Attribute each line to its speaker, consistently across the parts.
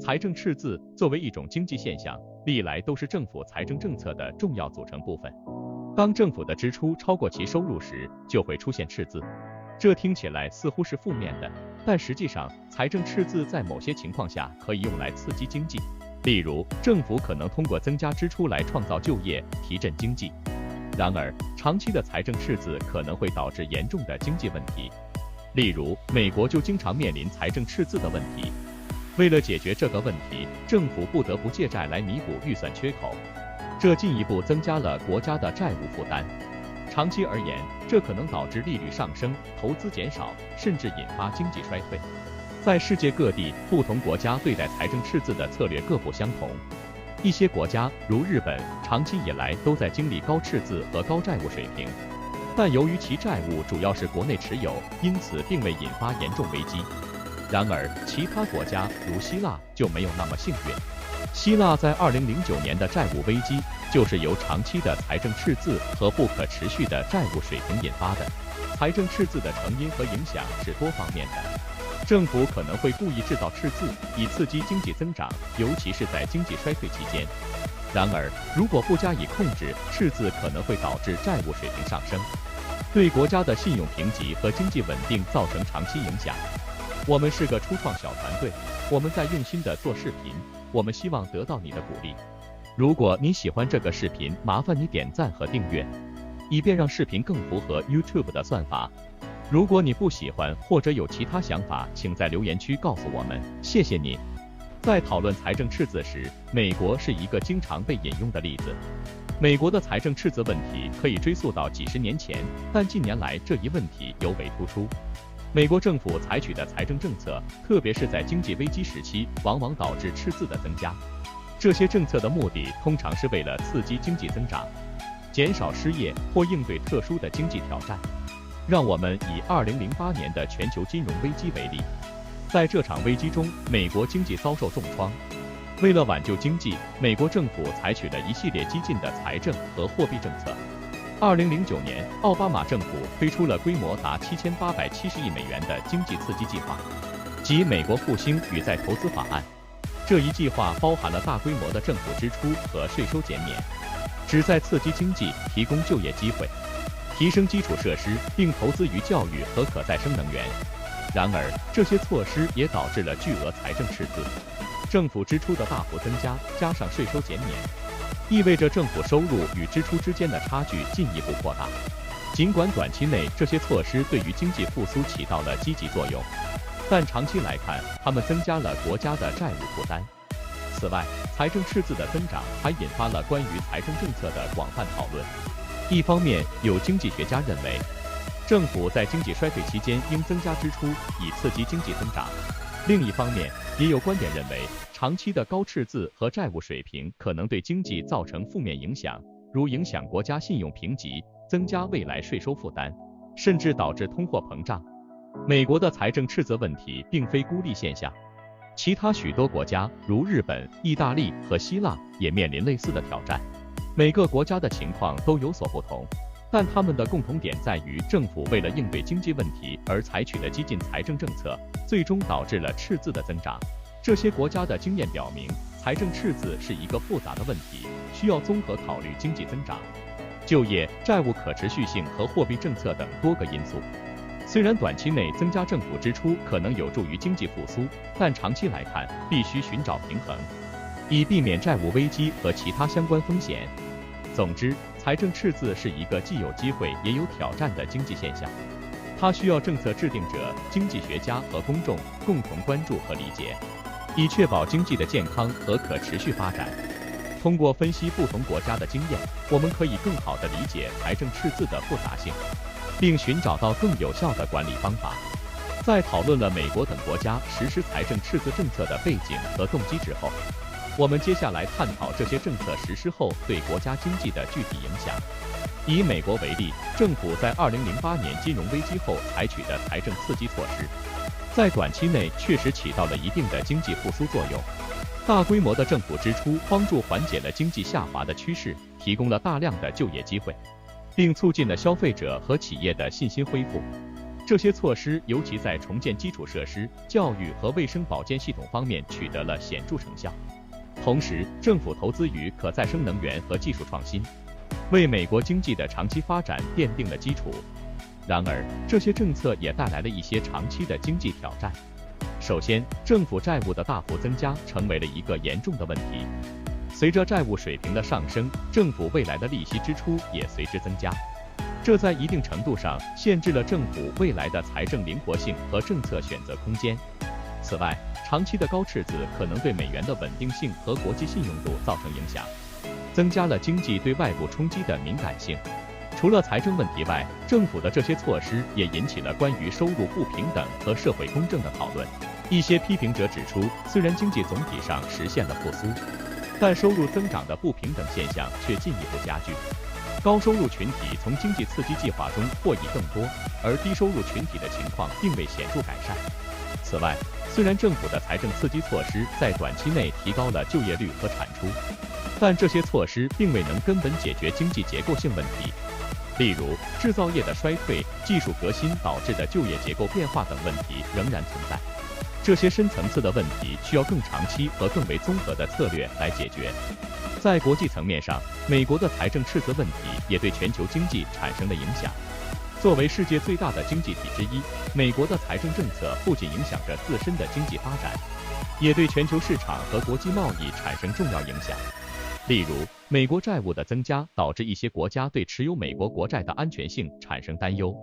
Speaker 1: 财政赤字作为一种经济现象，历来都是政府财政政策的重要组成部分。当政府的支出超过其收入时，就会出现赤字。这听起来似乎是负面的，但实际上，财政赤字在某些情况下可以用来刺激经济。例如，政府可能通过增加支出来创造就业，提振经济。然而，长期的财政赤字可能会导致严重的经济问题。例如，美国就经常面临财政赤字的问题。为了解决这个问题，政府不得不借债来弥补预算缺口，这进一步增加了国家的债务负担。长期而言，这可能导致利率上升、投资减少，甚至引发经济衰退。在世界各地，不同国家对待财政赤字的策略各不相同。一些国家，如日本，长期以来都在经历高赤字和高债务水平，但由于其债务主要是国内持有，因此并未引发严重危机。然而，其他国家如希腊就没有那么幸运。希腊在2009年的债务危机就是由长期的财政赤字和不可持续的债务水平引发的。财政赤字的成因和影响是多方面的。政府可能会故意制造赤字，以刺激经济增长，尤其是在经济衰退期间。然而，如果不加以控制，赤字可能会导致债务水平上升，对国家的信用评级和经济稳定造成长期影响。我们是个初创小团队，我们在用心地做视频，我们希望得到你的鼓励。如果你喜欢这个视频，麻烦你点赞和订阅，以便让视频更符合 YouTube 的算法。如果你不喜欢或者有其他想法，请在留言区告诉我们，谢谢你。在讨论财政赤字时，美国是一个经常被引用的例子。美国的财政赤字问题可以追溯到几十年前，但近年来这一问题尤为突出。美国政府采取的财政政策，特别是在经济危机时期，往往导致赤字的增加。这些政策的目的通常是为了刺激经济增长，减少失业或应对特殊的经济挑战。让我们以2008年的全球金融危机为例，在这场危机中，美国经济遭受重创。为了挽救经济，美国政府采取了一系列激进的财政和货币政策。2009年，奥巴马政府推出了规模达7870亿美元的经济刺激计划，即美国复兴与再投资法案。这一计划包含了大规模的政府支出和税收减免，旨在刺激经济，提供就业机会，提升基础设施，并投资于教育和可再生能源。然而，这些措施也导致了巨额财政赤字。政府支出的大幅增加，加上税收减免，意味着政府收入与支出之间的差距进一步扩大。尽管短期内这些措施对于经济复苏起到了积极作用，但长期来看，它们增加了国家的债务负担。此外，财政赤字的增长还引发了关于财政政策的广泛讨论。一方面，有经济学家认为，政府在经济衰退期间应增加支出，以刺激经济增长。另一方面，也有观点认为，长期的高赤字和债务水平可能对经济造成负面影响，如影响国家信用评级，增加未来税收负担，甚至导致通货膨胀。美国的财政赤字问题并非孤立现象，其他许多国家，如日本、意大利和希腊，也面临类似的挑战。每个国家的情况都有所不同，但他们的共同点在于，政府为了应对经济问题而采取的激进财政政策，最终导致了赤字的增长。这些国家的经验表明，财政赤字是一个复杂的问题，需要综合考虑经济增长、就业、债务可持续性和货币政策等多个因素。虽然短期内增加政府支出可能有助于经济复苏，但长期来看，必须寻找平衡，以避免债务危机和其他相关风险。总之，财政赤字是一个既有机会也有挑战的经济现象，它需要政策制定者、经济学家和公众共同关注和理解，以确保经济的健康和可持续发展。通过分析不同国家的经验，我们可以更好地理解财政赤字的复杂性，并寻找到更有效的管理方法。在讨论了美国等国家实施财政赤字政策的背景和动机之后，我们接下来探讨这些政策实施后对国家经济的具体影响。以美国为例，政府在2008年金融危机后采取的财政刺激措施，在短期内确实起到了一定的经济复苏作用。大规模的政府支出帮助缓解了经济下滑的趋势，提供了大量的就业机会，并促进了消费者和企业的信心恢复。这些措施尤其在重建基础设施、教育和卫生保健系统方面取得了显著成效。同时，政府投资于可再生能源和技术创新，为美国经济的长期发展奠定了基础。然而，这些政策也带来了一些长期的经济挑战。首先，政府债务的大幅增加成为了一个严重的问题。随着债务水平的上升，政府未来的利息支出也随之增加，这在一定程度上限制了政府未来的财政灵活性和政策选择空间。此外，长期的高赤字可能对美元的稳定性和国际信用度造成影响，增加了经济对外部冲击的敏感性。除了财政问题外，政府的这些措施也引起了关于收入不平等和社会公正的讨论。一些批评者指出，虽然经济总体上实现了复苏，但收入增长的不平等现象却进一步加剧。高收入群体从经济刺激计划中获益更多，而低收入群体的情况并未显著改善。此外，虽然政府的财政刺激措施在短期内提高了就业率和产出，但这些措施并未能根本解决经济结构性问题。例如，制造业的衰退、技术革新导致的就业结构变化等问题仍然存在。这些深层次的问题需要更长期和更为综合的策略来解决。在国际层面上，美国的财政赤字问题也对全球经济产生了影响。作为世界最大的经济体之一，美国的财政政策不仅影响着自身的经济发展，也对全球市场和国际贸易产生重要影响。例如，美国债务的增加导致一些国家对持有美国国债的安全性产生担忧，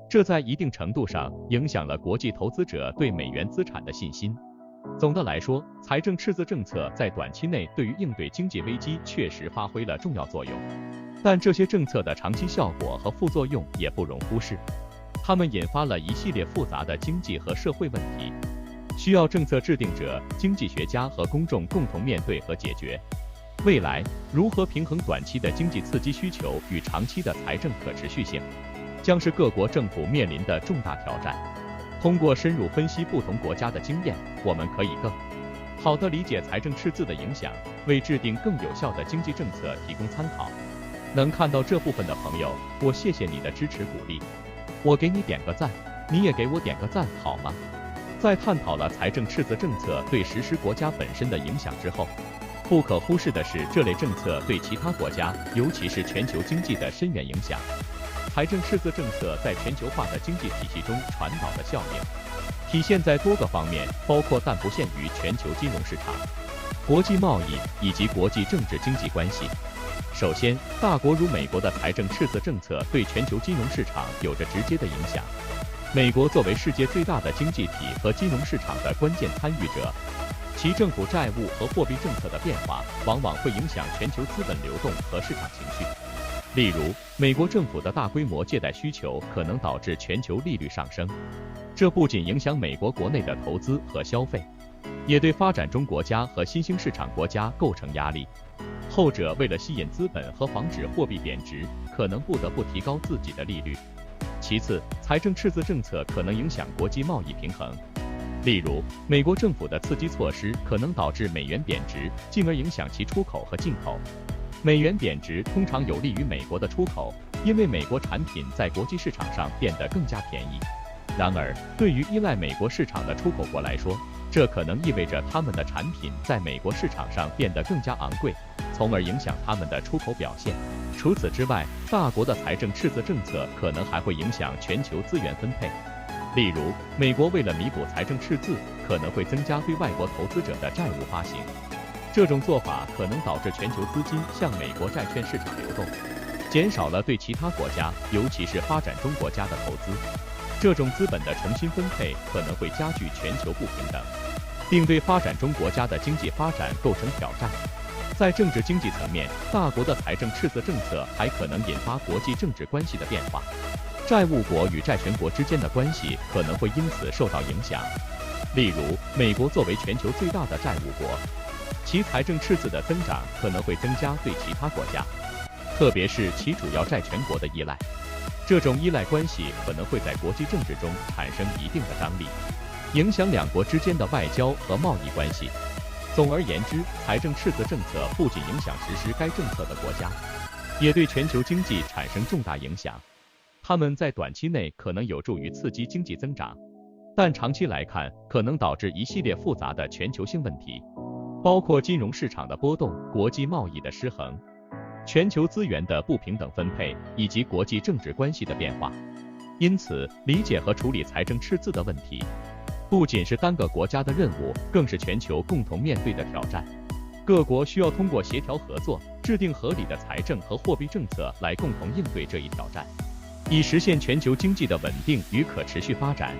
Speaker 1: 这在一定程度上影响了国际投资者对美元资产的信心。总的来说，财政赤字政策在短期内对于应对经济危机确实发挥了重要作用，但这些政策的长期效果和副作用也不容忽视，它们引发了一系列复杂的经济和社会问题，需要政策制定者、经济学家和公众共同面对和解决。未来，如何平衡短期的经济刺激需求与长期的财政可持续性，将是各国政府面临的重大挑战。通过深入分析不同国家的经验，我们可以更好地理解财政赤字的影响，为制定更有效的经济政策提供参考。能看到这部分的朋友，我谢谢你的支持鼓励，我给你点个赞，你也给我点个赞好吗？在探讨了财政赤字政策对实施国家本身的影响之后，不可忽视的是这类政策对其他国家，尤其是全球经济的深远影响。财政赤字政策在全球化的经济体系中传导的效应，体现在多个方面，包括但不限于全球金融市场、国际贸易以及国际政治经济关系。首先，大国如美国的财政赤字政策对全球金融市场有着直接的影响。美国作为世界最大的经济体和金融市场的关键参与者，其政府债务和货币政策的变化往往会影响全球资本流动和市场情绪。例如，美国政府的大规模借贷需求可能导致全球利率上升，这不仅影响美国国内的投资和消费，也对发展中国家和新兴市场国家构成压力。后者为了吸引资本和防止货币贬值，可能不得不提高自己的利率。其次，财政赤字政策可能影响国际贸易平衡。例如，美国政府的刺激措施可能导致美元贬值，进而影响其出口和进口。美元贬值通常有利于美国的出口，因为美国产品在国际市场上变得更加便宜。然而，对于依赖美国市场的出口国来说，这可能意味着他们的产品在美国市场上变得更加昂贵，从而影响他们的出口表现。除此之外，大国的财政赤字政策可能还会影响全球资源分配。例如，美国为了弥补财政赤字，可能会增加对外国投资者的债务发行。这种做法可能导致全球资金向美国债券市场流动，减少了对其他国家，尤其是发展中国家的投资。这种资本的重新分配可能会加剧全球不平等，并对发展中国家的经济发展构成挑战。在政治经济层面，大国的财政赤字政策还可能引发国际政治关系的变化，债务国与债权国之间的关系可能会因此受到影响。例如，美国作为全球最大的债务国，其财政赤字的增长可能会增加对其他国家，特别是其主要债权国的依赖。这种依赖关系可能会在国际政治中产生一定的张力，影响两国之间的外交和贸易关系。总而言之，财政赤字政策不仅影响实施该政策的国家，也对全球经济产生重大影响。它们在短期内可能有助于刺激经济增长，但长期来看可能导致一系列复杂的全球性问题，包括金融市场的波动、国际贸易的失衡、全球资源的不平等分配以及国际政治关系的变化。因此，理解和处理财政赤字的问题，不仅是单个国家的任务，更是全球共同面对的挑战。各国需要通过协调合作，制定合理的财政和货币政策来共同应对这一挑战，以实现全球经济的稳定与可持续发展。